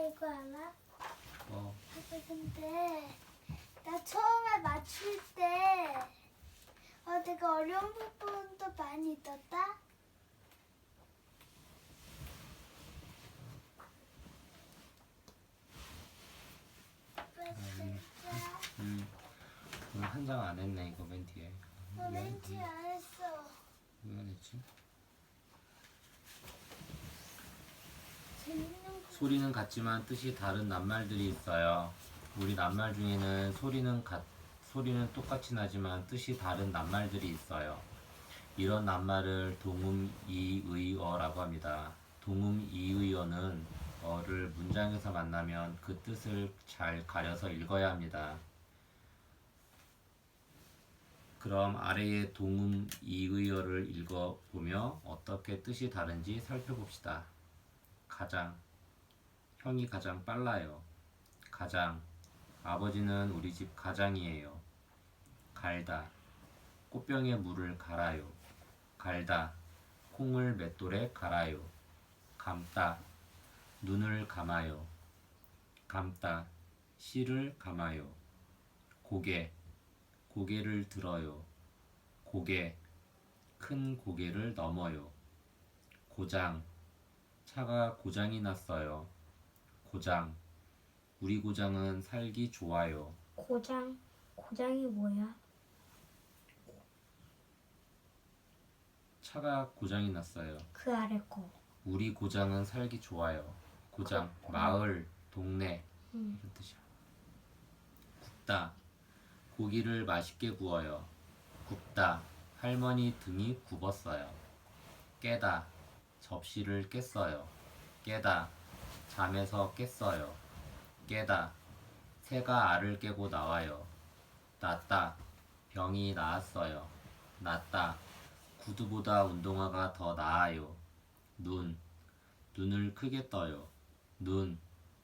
이거 알아? 어, 아빠 근데 나 처음에 맞출 때 내가 어려운 부분도 많이 있었다? 아빠 진짜 한 장 안 했네 이거 맨 뒤에. 왠지 안 했어. 왜 안 했지? 재밌는 거. 소리는 같지만 뜻이 다른 낱말들이 있어요. 우리 낱말 중에는 소리는 똑같이 나지만 뜻이 다른 낱말들이 있어요. 이런 낱말을 동음이의어라고 합니다. 동음이의어는 어를 문장에서 만나면 그 뜻을 잘 가려서 읽어야 합니다. 그럼 아래의 동음이의어를 읽어보며 어떻게 뜻이 다른지 살펴봅시다. 가장, 형이 가장 빨라요. 가장, 아버지는 우리 집 가장이에요. 갈다, 꽃병에 물을 갈아요. 갈다, 콩을 맷돌에 갈아요. 감다, 눈을 감아요. 감다, 실을 감아요. 고개, 고개를 들어요. 고개, 큰 고개를 넘어요. 고장, 차가 고장이 났어요. 고장, 우리 고장은 살기 좋아요. 고장이 뭐야? 차가 고장이 났어요. 그 아래 거. 우리 고장은 살기 좋아요. 고장, 마을, 동네 이런 뜻이야. 굽다, 고기를 맛있게 구워요. 굽다, 할머니 등이 굽었어요. 깨다, 접시를 깼어요. 깨다, 잠에서 깼어요. 깨다, 새가 알을 깨고 나와요. 낫다, 병이 나았어요. 낫다, 구두보다 운동화가 더 나아요. 눈을 크게 떠요.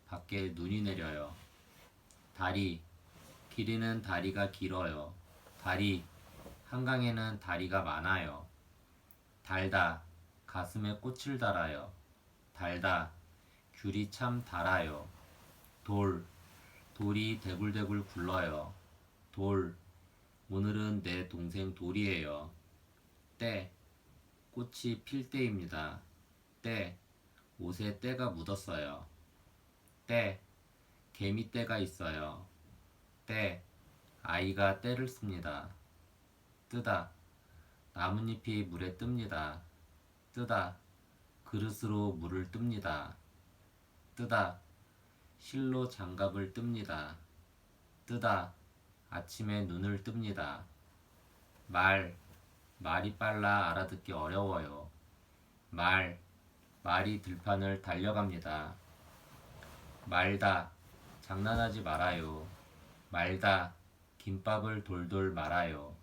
밖에 눈이 내려요. 다리, 길이는 다리가 길어요. 다리, 한강에는 다리가 많아요. 달다, 가슴에 꽃을 달아요. 달다, 귤이 참 달아요. 돌이 대굴대굴 굴러요. 오늘은 내 동생 돌이에요. 때, 꽃이 필 때입니다. 때, 옷에 때가 묻었어요. 때, 개미떼가 있어요. 때, 아이가 때를 씁니다. 뜨다, 나뭇잎이 물에 뜹니다. 뜨다, 그릇으로 물을 뜹니다. 뜨다, 실로 장갑을 뜹니다. 뜨다, 아침에 눈을 뜹니다. 말이 빨라 알아듣기 어려워요. 말이 들판을 달려갑니다. 말다, 장난하지 말아요. 말다, 김밥을 돌돌 말아요.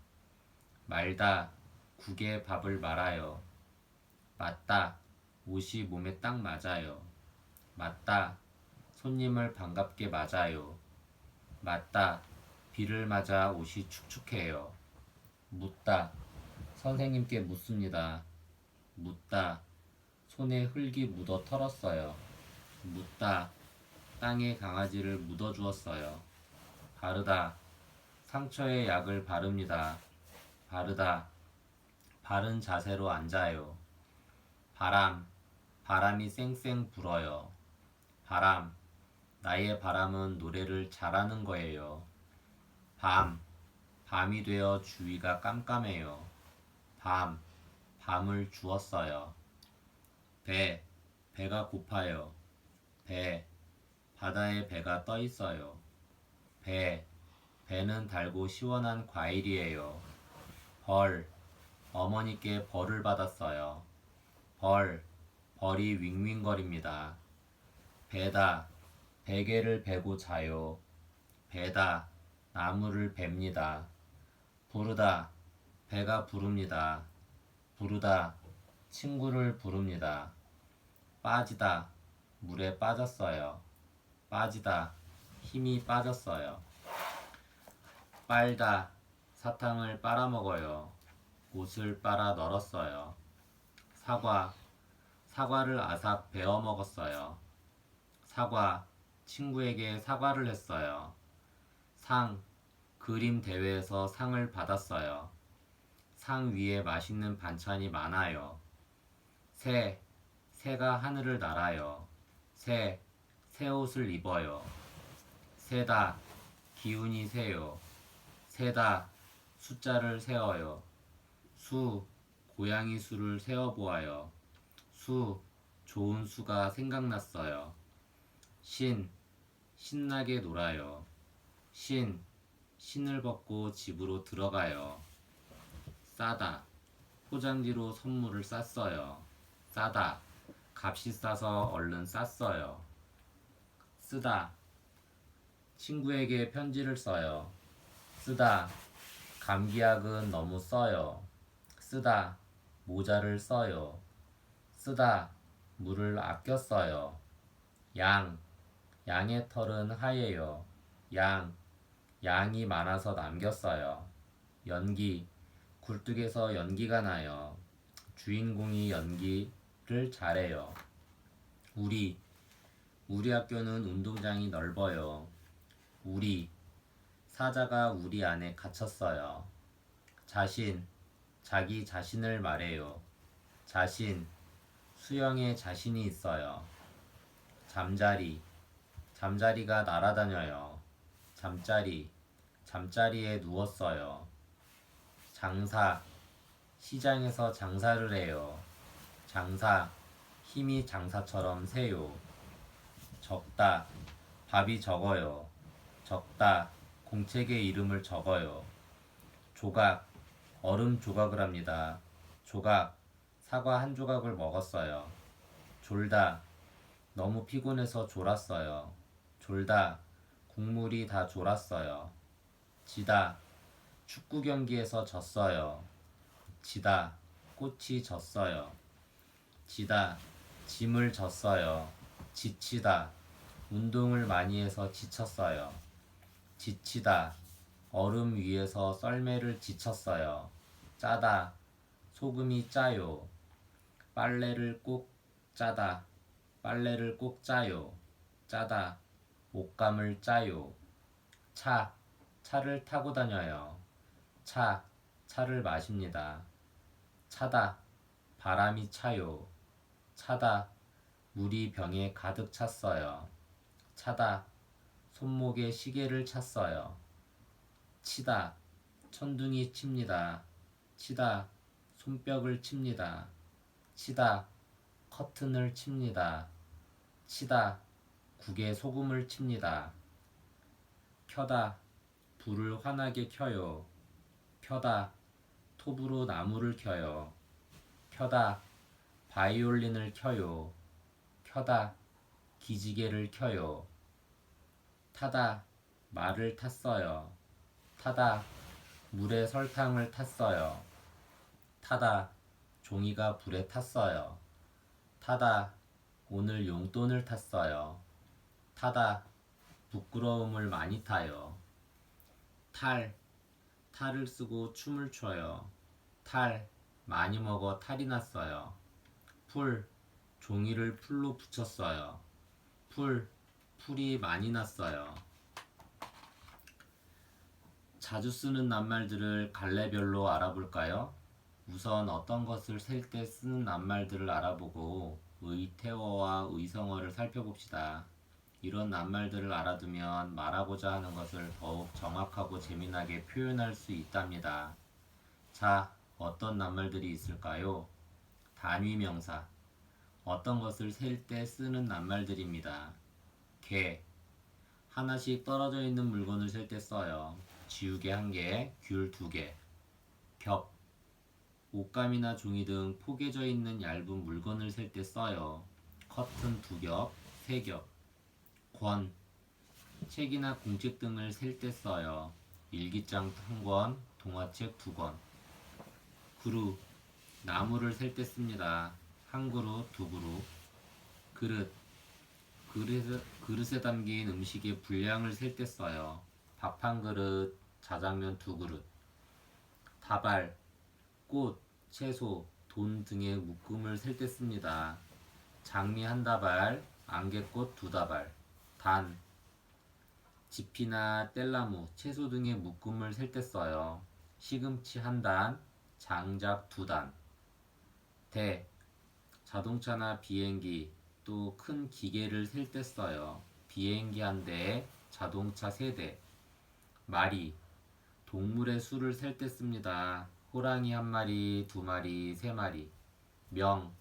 말다, 국에 밥을 말아요. 맞다, 옷이 몸에 딱 맞아요. 맞다, 손님을 반갑게 맞아요. 맞다, 비를 맞아 옷이 축축해요. 묻다, 선생님께 묻습니다. 묻다, 손에 흙이 묻어 털었어요. 묻다, 땅에 강아지를 묻어 주었어요. 바르다, 상처에 약을 바릅니다. 바르다, 바른 자세로 앉아요. 바람이 쌩쌩 불어요. 나의 바람은 노래를 잘하는 거예요. 밤이 되어 주위가 깜깜해요. 밤을 주었어요. 배가 고파요. 바다에 배가 떠 있어요. 배는 달고 시원한 과일이에요. 어머니께 벌을 받았어요. 벌이 윙윙거립니다. 배다, 베개를 베고 자요. 배다, 나무를 뱁니다. 부르다, 배가 부릅니다. 부르다, 친구를 부릅니다. 빠지다, 물에 빠졌어요. 빠지다, 힘이 빠졌어요. 빨다, 사탕을 빨아먹어요. 옷을 빨아 널었어요. 사과를 아삭 베어 먹었어요. 사과, 친구에게 사과를 했어요. 상, 그림 대회에서 상을 받았어요. 상 위에 맛있는 반찬이 많아요. 새, 새가 하늘을 날아요. 새 옷을 입어요. 세다, 기운이 세요. 세다, 숫자를 세어요. 수, 고양이 수를 세어보아요. 수, 좋은 수가 생각났어요. 신, 신나게 놀아요. 신을 벗고 집으로 들어가요. 싸다, 포장지로 선물을 쌌어요. 싸다, 값이 싸서 얼른 쌌어요. 쓰다, 친구에게 편지를 써요. 쓰다, 감기약은 너무 써요. 쓰다, 모자를 써요. 쓰다, 물을 아껴 써요. 양의 털은 하얘요. 양이 많아서 남겼어요. 연기, 굴뚝에서 연기가 나요. 주인공이 연기를 잘해요. 우리 학교는 운동장이 넓어요. 사자가 우리 안에 갇혔어요. 자기 자신을 말해요. 수영에 자신이 있어요. 잠자리가 날아다녀요. 잠자리에 누웠어요. 시장에서 장사를 해요. 힘이 장사처럼 세요. 적다, 밥이 적어요. 공책에 이름을 적어요. 얼음 조각을 합니다. 사과 한 조각을 먹었어요. 졸다, 너무 피곤해서 졸았어요. 국물이 다 졸았어요. 지다, 축구 경기에서 졌어요. 꽃이 졌어요. 짐을 졌어요. 지치다, 운동을 많이 해서 지쳤어요. 지치다, 얼음 위에서 썰매를 지쳤어요. 짜다, 소금이 짜요. 빨래를 꼭 짜요. 짜다, 옷감을 짜요. 차를 타고 다녀요. 차를 마십니다. 차다, 바람이 차요. 차다, 물이 병에 가득 찼어요. 차다, 손목에 시계를 찼어요. 치다, 천둥이 칩니다. 치다, 손뼉을 칩니다. 치다, 커튼을 칩니다. 치다, 국에 소금을 칩니다. 켜다, 불을 환하게 켜요. 켜다, 톱으로 나무를 켜요. 켜다, 바이올린을 켜요. 켜다, 기지개를 켜요. 타다, 말을 탔어요. 타다, 물에 설탕을 탔어요. 타다, 종이가 불에 탔어요. 타다, 오늘 용돈을 탔어요. 타다, 부끄러움을 많이 타요. 탈을 쓰고 춤을 춰요. 많이 먹어 탈이 났어요. 종이를 풀로 붙였어요. 풀이 많이 났어요. 자주 쓰는 낱말들을 갈래별로 알아볼까요? 우선 어떤 것을 셀 때 쓰는 낱말들을 알아보고 의태어와 의성어를 살펴봅시다. 이런 낱말들을 알아두면 말하고자 하는 것을 더욱 정확하고 재미나게 표현할 수 있답니다. 자, 어떤 낱말들이 있을까요? 단위명사, 어떤 것을 셀 때 쓰는 낱말들입니다. 개, 하나씩 떨어져 있는 물건을 셀 때 써요. 지우개 1개, 귤 2개. 겹, 옷감이나 종이 등 포개져 있는 얇은 물건을 셀 때 써요. 커튼 2겹, 3겹. 권, 책이나 공책 등을 셀 때 써요. 일기장 1권, 동화책 2권. 그루, 나무를 셀 때 씁니다. 1그루, 2그루. 그릇에 담긴 음식의 분량을 셀 때 써요. 밥 1그릇, 자장면 2그릇. 다발, 꽃, 채소, 돈 등의 묶음을 셀 때 씁니다. 장미 1다발, 안개꽃 두 다발. 단, 지피나 뗄나무, 채소 등의 묶음을 셀 때 써요. 시금치 한 단, 장작 두 단. 대, 자동차나 비행기, 또 큰 기계를 셀 때 써요. 비행기 한 대, 자동차 세 대. 마리, 동물의 수를 셀 때 씁니다. 호랑이 한 마리, 두 마리, 세 마리. 명,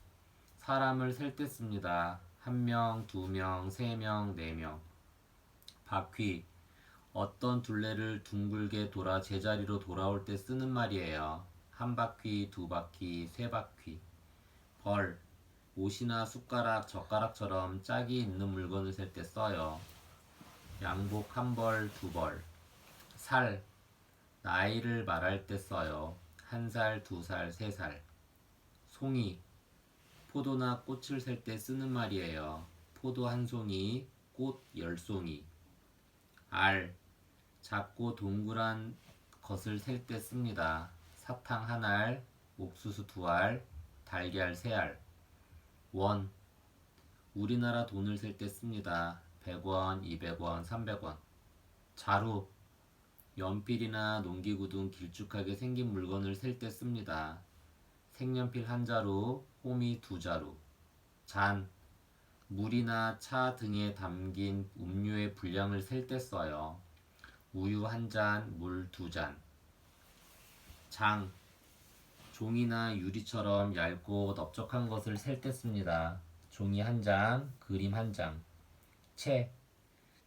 사람을 셀 때 씁니다. 한 명, 두 명, 세 명, 네 명. 바퀴, 어떤 둘레를 둥글게 돌아 제자리로 돌아올 때 쓰는 말이에요. 한 바퀴, 두 바퀴, 세 바퀴. 벌, 옷이나 숟가락, 젓가락처럼 짝이 있는 물건을 셀 때 써요. 양복 한 벌, 두 벌. 살, 나이를 말할 때 써요. 한 살, 두 살, 세 살. 송이, 포도나 꽃을 셀 때 쓰는 말이에요. 포도 한 송이, 꽃 열 송이. 알, 작고 동그란 것을 셀 때 씁니다. 사탕 한 알, 옥수수 두 알, 달걀 세 알. 원, 우리나라 돈을 셀 때 씁니다. 100원, 200원, 300원. 자루, 연필이나 농기구 등 길쭉하게 생긴 물건을 셀 때 씁니다. 색연필 한 자루, 호미 두 자루. 잔, 물이나 차 등에 담긴 음료의 분량을 셀 때 써요. 우유 한 잔, 물 두 잔. 장, 종이나 유리처럼 얇고 넓적한 것을 셀 때 씁니다. 종이 한 장, 그림 한 장. 채,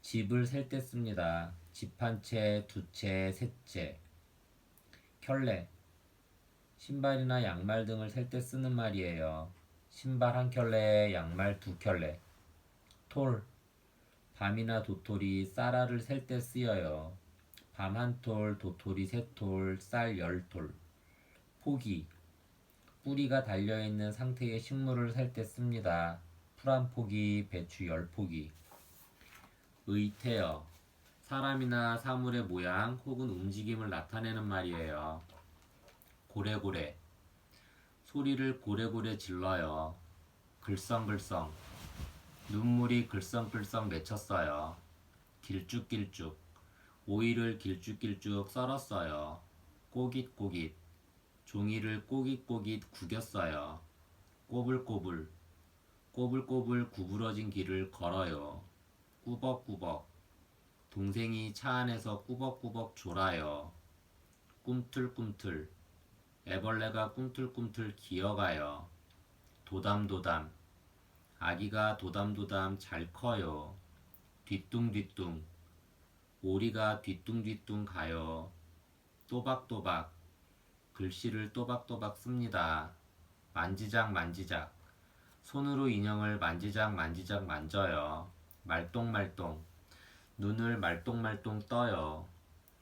집을 셀 때 씁니다. 집 한 채, 두 채, 세 채. 켤레, 신발이나 양말 등을 셀 때 쓰는 말이에요. 신발 한 켤레, 양말 두 켤레. 톨, 밤이나 도토리, 쌀알을 셀 때 쓰여요. 밤 한 톨, 도토리 세 톨, 쌀 열 톨. 포기, 뿌리가 달려있는 상태의 식물을 셀 때 씁니다. 풀 한 포기, 배추 열 포기. 의태어, 사람이나 사물의 모양 혹은 움직임을 나타내는 말이에요. 고래고래, 소리를 고래고래 질러요. 글썽글썽, 눈물이 글썽글썽 맺혔어요. 길쭉길쭉, 오이를 길쭉길쭉 썰었어요. 꼬깃꼬깃, 종이를 꼬깃꼬깃 구겼어요. 꼬불꼬불, 꼬불꼬불 구부러진 길을 걸어요. 꾸벅꾸벅, 동생이 차 안에서 꾸벅꾸벅 졸아요. 꿈틀꿈틀, 애벌레가 꿈틀꿈틀 기어가요. 도담도담, 아기가 도담도담 잘 커요. 뒤뚱뒤뚱, 오리가 뒤뚱뒤뚱 가요. 또박또박, 글씨를 또박또박 씁니다. 만지작 만지작, 손으로 인형을 만지작 만지작 만져요. 말똥말똥, 눈을 말똥말똥 떠요.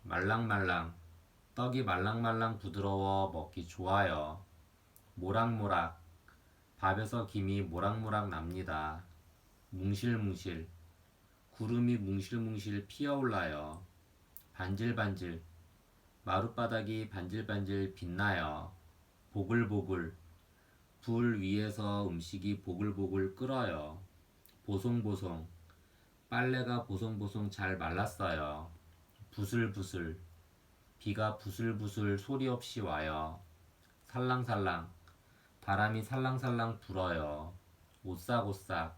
말랑말랑, 떡이 말랑말랑 부드러워 먹기 좋아요. 모락모락, 밥에서 김이 모락모락 납니다. 뭉실뭉실, 구름이 뭉실뭉실 피어올라요. 반질반질, 마룻바닥이 반질반질 빛나요. 보글보글, 불 위에서 음식이 보글보글 끓어요. 보송보송, 빨래가 보송보송 잘 말랐어요. 부슬부슬, 비가 부슬부슬 소리 없이 와요. 살랑살랑, 바람이 살랑살랑 불어요. 오싹오싹,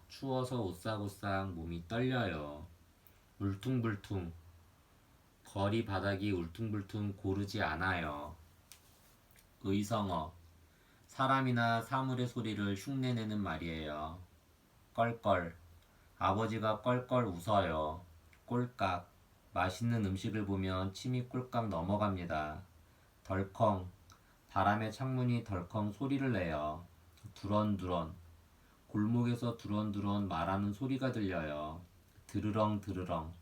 추워서 오싹오싹 몸이 떨려요. 울퉁불퉁, 거리 바닥이 울퉁불퉁 고르지 않아요. 의성어, 사람이나 사물의 소리를 흉내내는 말이에요. 껄껄, 아버지가 껄껄 웃어요. 꼴깍, 맛있는 음식을 보면 침이 꼴깍 넘어갑니다. 덜컹, 바람에 창문이 덜컹 소리를 내요. 두런두런, 골목에서 두런두런 말하는 소리가 들려요. 드르렁 드르렁,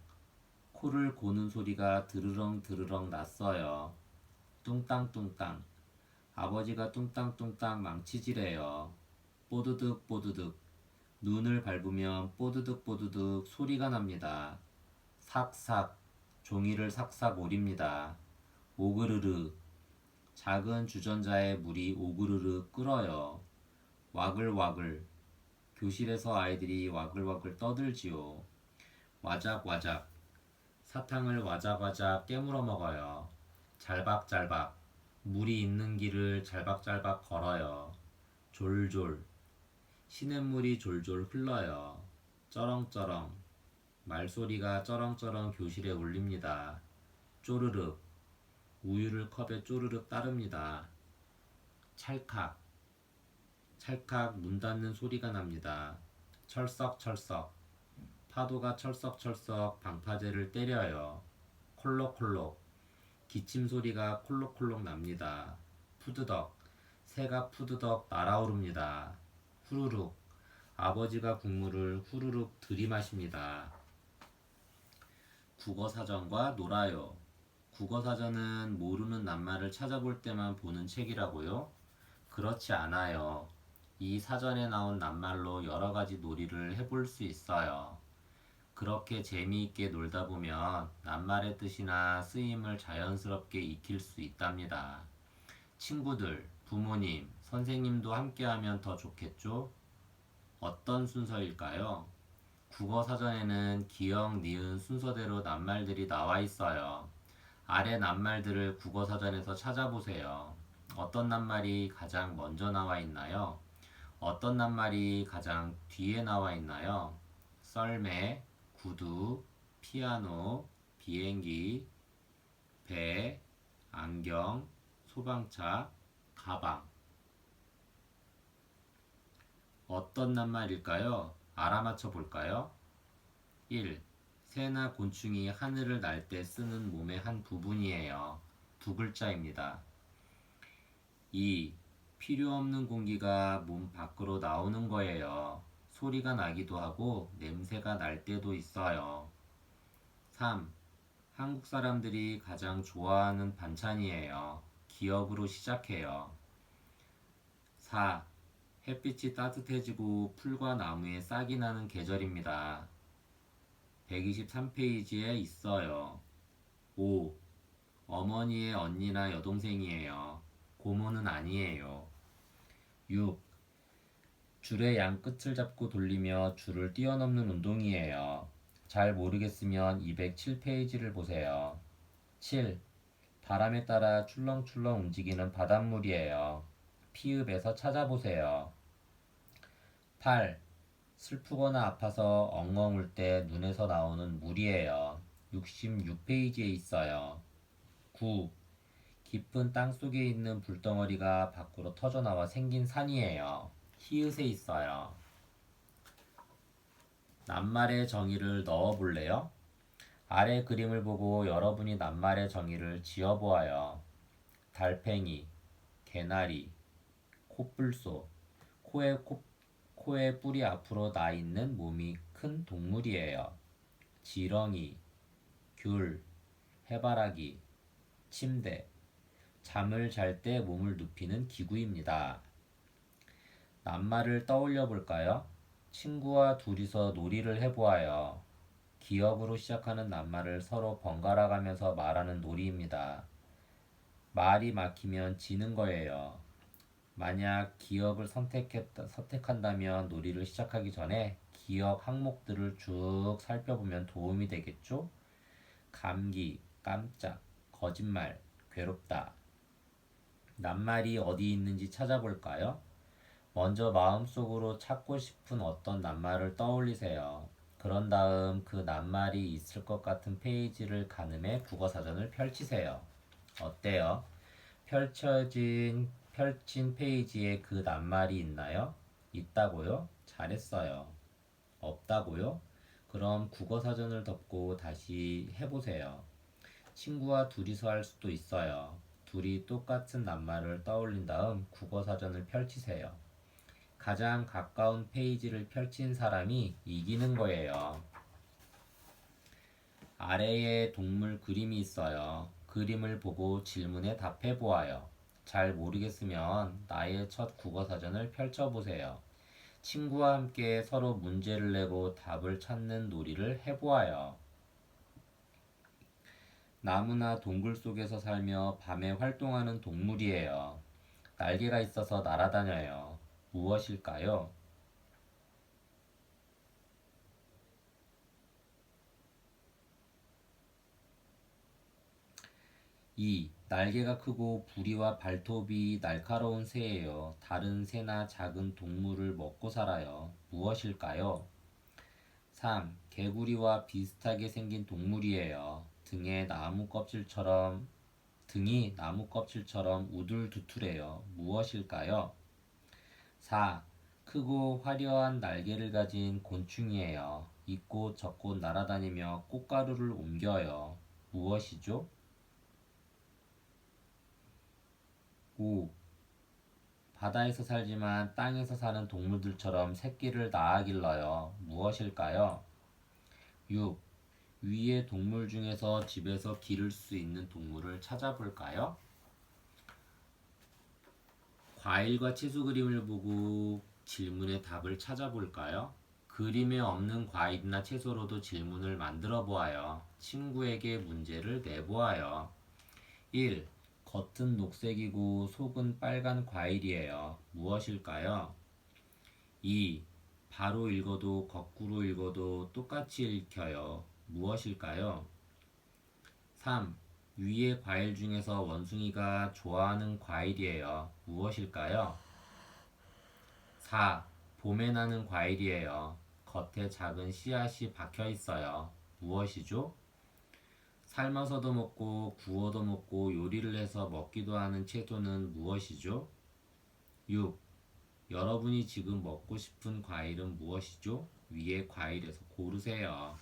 코를 고는 소리가 드르렁 드르렁 났어요. 뚱땅뚱땅, 아버지가 뚱땅뚱땅 망치질해요. 뽀드득 뽀드득, 눈을 밟으면 뽀드득 뽀드득 소리가 납니다. 삭삭, 종이를 삭삭 오립니다. 오그르르, 작은 주전자에 물이 오그르르 끓어요. 와글와글, 교실에서 아이들이 와글와글 떠들지요. 와작와작. 사탕을 와작와작 깨물어 먹어요. 잘박잘박. 물이 있는 길을 잘박잘박 걸어요. 졸졸. 시냇물이 졸졸 흘러요. 쩌렁쩌렁. 말소리가 쩌렁쩌렁 교실에 울립니다. 쪼르륵. 우유를 컵에 쪼르륵 따릅니다. 찰칵. 찰칵 문 닫는 소리가 납니다. 철썩철썩. 파도가 철썩철썩 방파제를 때려요. 콜록콜록. 기침 소리가 콜록콜록 납니다. 푸드덕. 새가 푸드덕 날아오릅니다. 후루룩. 아버지가 국물을 후루룩 들이마십니다. 국어사전과 놀아요. 국어사전은 모르는 낱말을 찾아볼 때만 보는 책이라고요? 그렇지 않아요. 이 사전에 나온 낱말로 여러 가지 놀이를 해볼 수 있어요. 그렇게 재미있게 놀다 보면 낱말의 뜻이나 쓰임을 자연스럽게 익힐 수 있답니다. 친구들, 부모님, 선생님도 함께하면 더 좋겠죠? 어떤 순서일까요? 국어사전에는 기역, 니은 순서대로 낱말들이 나와 있어요. 아래 낱말들을 국어사전에서 찾아보세요. 어떤 낱말이 가장 먼저 나와 있나요? 어떤 낱말이 가장 뒤에 나와 있나요? 썰매, 구두, 피아노, 비행기, 배, 안경, 소방차, 가방. 어떤 낱말일까요? 알아맞혀 볼까요? 1. 새나 곤충이 하늘을 날 때 쓰는 몸의 한 부분이에요. 두 글자입니다. 2. 필요 없는 공기가 몸 밖으로 나오는 거예요. 소리가 나기도 하고 냄새가 날 때도 있어요. 3. 한국 사람들이 가장 좋아하는 반찬이에요. 기억으로 시작해요. 4. 햇빛이 따뜻해지고 풀과 나무에 싹이 나는 계절입니다. 123페이지에 있어요. 5. 어머니의 언니나 여동생이에요. 고모는 아니에요. 6. 줄의 양 끝을 잡고 돌리며 줄을 뛰어넘는 운동이에요. 잘 모르겠으면 207페이지를 보세요. 7. 바람에 따라 출렁출렁 움직이는 바닷물이에요. 피읍에서 찾아보세요. 8. 슬프거나 아파서 엉엉 울 때 눈에서 나오는 물이에요. 66페이지에 있어요. 9. 깊은 땅 속에 있는 불덩어리가 밖으로 터져나와 생긴 산이에요. 히읗에 있어요. 낱말의 정의를 넣어볼래요? 아래 그림을 보고 여러분이 낱말의 정의를 지어보아요. 달팽이, 개나리, 코뿔소, 코의 뿔이 앞으로 나 있는 몸이 큰 동물이에요. 지렁이, 귤, 해바라기, 침대, 잠을 잘 때 몸을 눕히는 기구입니다. 낱말을 떠올려 볼까요? 친구와 둘이서 놀이를 해보아요. 기역으로 시작하는 낱말을 서로 번갈아 가면서 말하는 놀이입니다. 말이 막히면 지는 거예요. 만약 기역을 선택한다면 놀이를 시작하기 전에 기역 항목들을 쭉 살펴보면 도움이 되겠죠? 감기, 깜짝, 거짓말, 괴롭다. 낱말이 어디 있는지 찾아볼까요? 먼저 마음속으로 찾고 싶은 어떤 낱말을 떠올리세요. 그런 다음 그 낱말이 있을 것 같은 페이지를 가늠해 국어사전을 펼치세요. 어때요? 펼친 페이지에 그 낱말이 있나요? 있다고요? 잘했어요. 없다고요? 그럼 국어사전을 덮고 다시 해보세요. 친구와 둘이서 할 수도 있어요. 둘이 똑같은 낱말을 떠올린 다음 국어사전을 펼치세요. 가장 가까운 페이지를 펼친 사람이 이기는 거예요. 아래에 동물 그림이 있어요. 그림을 보고 질문에 답해 보아요. 잘 모르겠으면 나의 첫 국어사전을 펼쳐보세요. 친구와 함께 서로 문제를 내고 답을 찾는 놀이를 해보아요. 나무나 동굴 속에서 살며 밤에 활동하는 동물이에요. 날개가 있어서 날아다녀요. 무엇일까요? 2. 날개가 크고 부리와 발톱이 날카로운 새예요. 다른 새나 작은 동물을 먹고 살아요. 무엇일까요? 3. 개구리와 비슷하게 생긴 동물이에요. 등이 나무 껍질처럼 우둘두툴해요. 무엇일까요? 4. 크고 화려한 날개를 가진 곤충이에요. 이곳 저곳 날아다니며 꽃가루를 옮겨요. 무엇이죠? 5. 바다에서 살지만 땅에서 사는 동물들처럼 새끼를 낳아 길러요. 무엇일까요? 6. 위의 동물 중에서 집에서 기를 수 있는 동물을 찾아볼까요? 과일과 채소 그림을 보고 질문의 답을 찾아볼까요? 그림에 없는 과일이나 채소로도 질문을 만들어 보아요. 친구에게 문제를 내보아요. 1. 겉은 녹색이고 속은 빨간 과일이에요. 무엇일까요? 2. 바로 읽어도 거꾸로 읽어도 똑같이 읽혀요. 무엇일까요? 3. 위의 과일 중에서 원숭이가 좋아하는 과일이에요. 무엇일까요? 4. 봄에 나는 과일이에요. 겉에 작은 씨앗이 박혀 있어요. 무엇이죠? 삶아서도 먹고 구워도 먹고 요리를 해서 먹기도 하는 채소는 무엇이죠? 6. 여러분이 지금 먹고 싶은 과일은 무엇이죠? 위의 과일에서 고르세요.